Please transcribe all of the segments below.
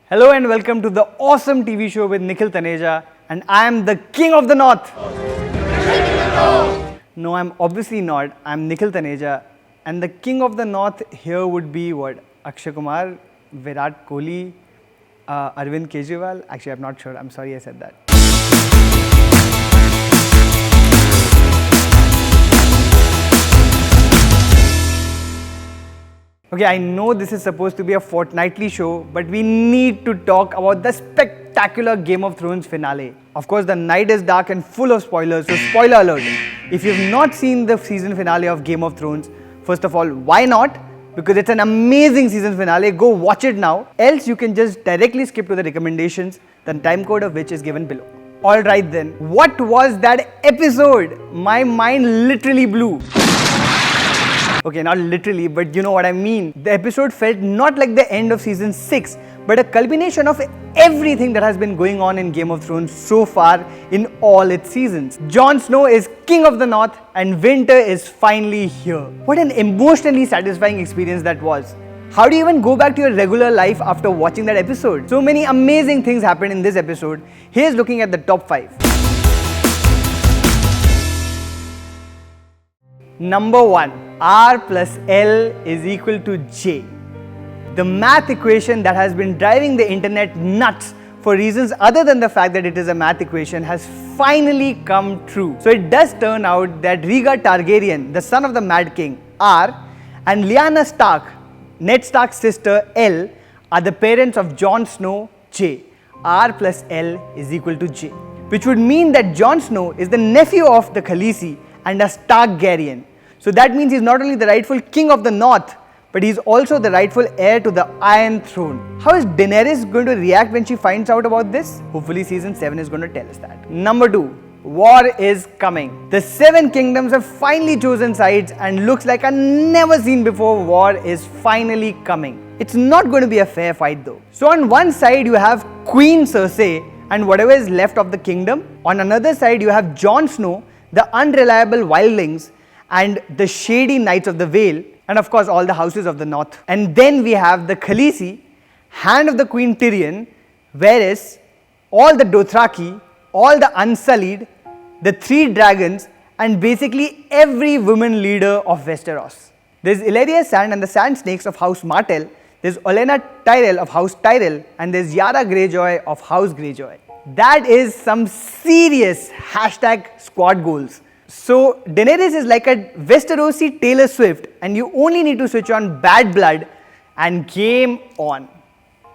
Hello and welcome to the awesome TV show with Nikhil Taneja, and I am the King of the North. No, I'm obviously not. I'm Nikhil Taneja, and the King of the North here would be what? Akshay Kumar, Virat Kohli, Arvind Kejriwal. Actually, I'm not sure. I'm sorry I said that. Okay, I know this is supposed to be a fortnightly show, but we need to talk about the spectacular Game of Thrones finale. Of course, the night is dark and full of spoilers, so spoiler alert. If you've not seen the season finale of Game of Thrones, first of all, why not? Because it's an amazing season finale. Go watch it now. Else, you can just directly skip to the recommendations, the time code of which is given below. Alright then, what was that episode? My mind literally blew. Okay, not literally, but you know what I mean. The episode felt not like the end of season 6, but a culmination of everything that has been going on in Game of Thrones so far in all its seasons. Jon Snow is King of the North and winter is finally here. What an emotionally satisfying experience that was. How do you even go back to your regular life after watching that episode? So many amazing things happened in this episode. Here's looking at the top 5. Number 1. R plus L is equal to J. The math equation that has been driving the internet nuts for reasons other than the fact that it is a math equation has finally come true. So it does turn out that Rhaegar Targaryen, the son of the Mad King, R, and Lyanna Stark, Ned Stark's sister, L, are the parents of Jon Snow, J. R plus L is equal to J. Which would mean that Jon Snow is the nephew of the Khaleesi and a Targaryen. So that means he's not only the rightful king of the north, but he's also the rightful heir to the Iron Throne. How is Daenerys going to react when she finds out about this? Hopefully season 7 is going to tell us that. Number 2. War is coming. The 7 kingdoms have finally chosen sides and looks like a never seen before war is finally coming. It's not going to be a fair fight though. So on one side you have Queen Cersei and whatever is left of the kingdom. On another side you have Jon Snow, the unreliable wildlings, and the shady Knights of the Vale, and of course all the houses of the north. And then we have the Khaleesi, hand of the Queen Tyrion, Varys, all the Dothraki, all the Unsullied, the 3 dragons, and basically every woman leader of Westeros. There's Illyria Sand and the Sand Snakes of House Martell, there's Olenna Tyrell of House Tyrell, and there's Yara Greyjoy of House Greyjoy. That is some serious #squad goals. So Daenerys is like a Westerosi Taylor Swift and you only need to switch on Bad Blood and game on.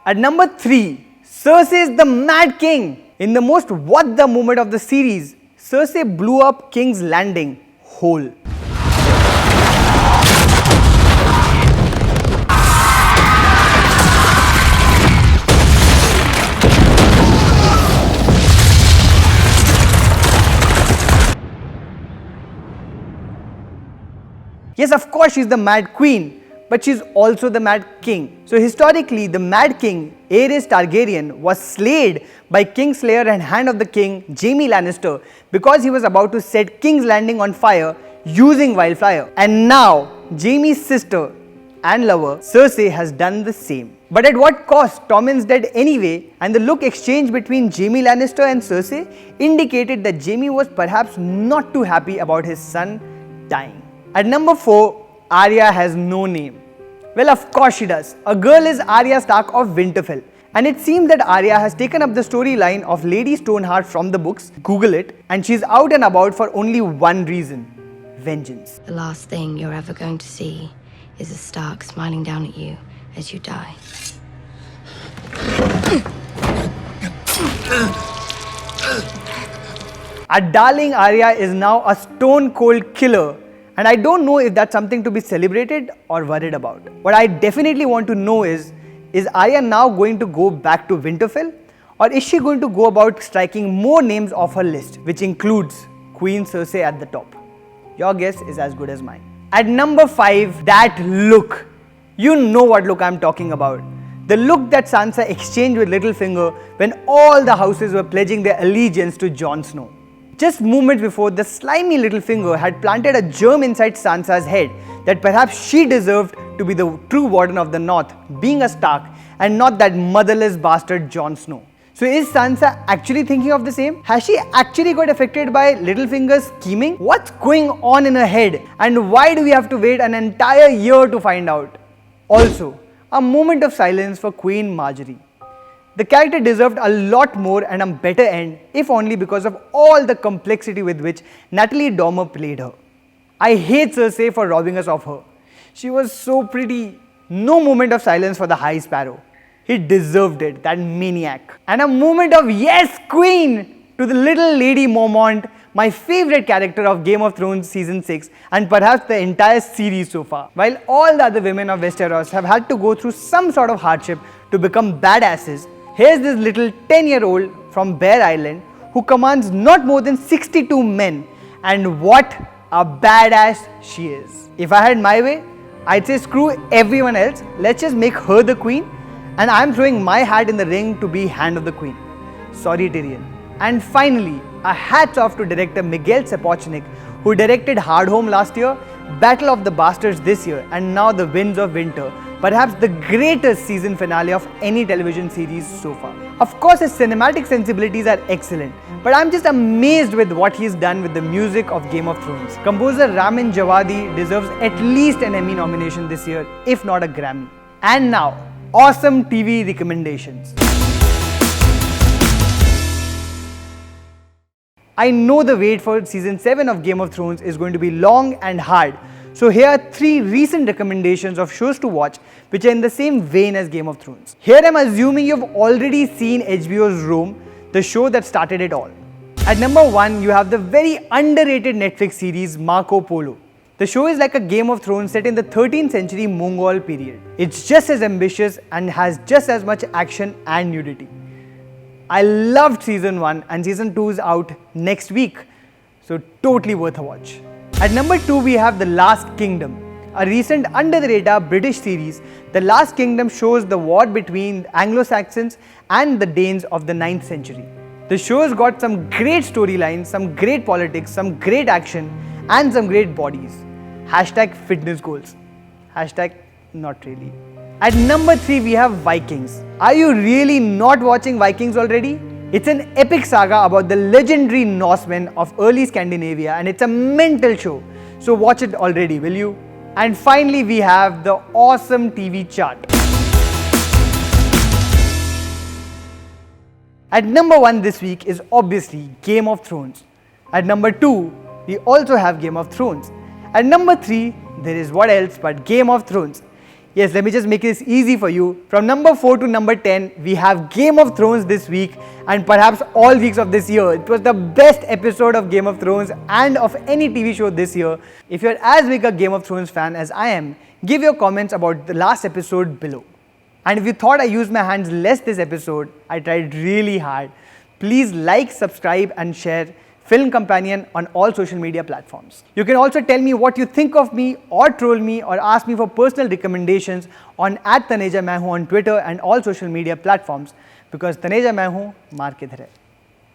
At number 3, Cersei is the Mad King. In the most what the moment of the series, Cersei blew up King's Landing whole. Yes, of course she's the Mad Queen, but she's also the Mad King. So historically, the Mad King, Aerys Targaryen, was slayed by Kingslayer and Hand of the King, Jaime Lannister, because he was about to set King's Landing on fire using wildfire. And now, Jaime's sister and lover, Cersei, has done the same. But at what cost? Tommen's dead anyway, and the look exchange between Jaime Lannister and Cersei indicated that Jaime was perhaps not too happy about his son dying. At number 4, Arya has no name. Well, of course she does. A girl is Arya Stark of Winterfell. And it seems that Arya has taken up the storyline of Lady Stoneheart from the books, Google it, and she's out and about for only one reason: vengeance. The last thing you're ever going to see is a Stark smiling down at you as you die. Our darling Arya is now a stone cold killer. And I don't know if that's something to be celebrated or worried about. What I definitely want to know is Arya now going to go back to Winterfell? Or is she going to go about striking more names off her list, which includes Queen Cersei at the top? Your guess is as good as mine. At number 5, that look. You know what look I'm talking about. The look that Sansa exchanged with Littlefinger when all the houses were pledging their allegiance to Jon Snow. Just moments before, the slimy Littlefinger had planted a germ inside Sansa's head that perhaps she deserved to be the true warden of the North, being a Stark, and not that motherless bastard Jon Snow. So is Sansa actually thinking of the same? Has she actually got affected by Littlefinger's scheming? What's going on in her head? And why do we have to wait an entire year to find out? Also, a moment of silence for Queen Marjorie. The character deserved a lot more and a better end, if only because of all the complexity with which Natalie Dormer played her. I hate Cersei for robbing us of her. She was so pretty. No moment of silence for the High Sparrow. He deserved it, that maniac. And a moment of yes, Queen, to the little Lady Mormont, my favorite character of Game of Thrones Season 6 and perhaps the entire series so far. While all the other women of Westeros have had to go through some sort of hardship to become badasses, here's this little 10-year-old from Bear Island who commands not more than 62 men, and what a badass she is. If I had my way, I'd say screw everyone else, let's just make her the queen, and I'm throwing my hat in the ring to be Hand of the Queen. Sorry, Tyrion. And finally, a hats off to director Miguel Sapochnik, who directed Hardhome last year, Battle of the Bastards this year, and now The Winds of Winter, perhaps the greatest season finale of any television series so far. Of course, his cinematic sensibilities are excellent, but I'm just amazed with what he's done with the music of Game of Thrones. Composer Ramin Djawadi deserves at least an Emmy nomination this year, if not a Grammy. And now, awesome TV recommendations. I know the wait for season 7 of Game of Thrones is going to be long and hard. So here are 3 recent recommendations of shows to watch which are in the same vein as Game of Thrones. Here I'm assuming you've already seen HBO's Rome, the show that started it all. At number 1, you have the very underrated Netflix series Marco Polo. The show is like a Game of Thrones set in the 13th century Mongol period. It's just as ambitious and has just as much action and nudity. I loved season 1 and season 2 is out next week, so totally worth a watch. At number 2, we have The Last Kingdom, a recent under-the-radar British series. The Last Kingdom shows the war between Anglo-Saxons and the Danes of the 9th century. The show has got some great storylines, some great politics, some great action, and some great bodies. Hashtag fitness goals. Hashtag not really. At number 3, we have Vikings. Are you really not watching Vikings already? It's an epic saga about the legendary Norsemen of early Scandinavia, and it's a mental show. So watch it already, will you? And finally, we have the awesome TV chart. At number 1 this week is obviously Game of Thrones. At number 2, we also have Game of Thrones. At number 3, there is what else but Game of Thrones. Yes, let me just make this easy for you. From number 4 to number 10, we have Game of Thrones this week and perhaps all weeks of this year. It was the best episode of Game of Thrones and of any TV show this year. If you're as big a Game of Thrones fan as I am, give your comments about the last episode below. And if you thought I used my hands less this episode, I tried really hard. Please like, subscribe and share Film Companion on all social media platforms. You can also tell me what you think of me or troll me or ask me for personal recommendations on @Taneja Main Hu on Twitter and all social media platforms, because Taneja Main Hu, maar kidhar hai.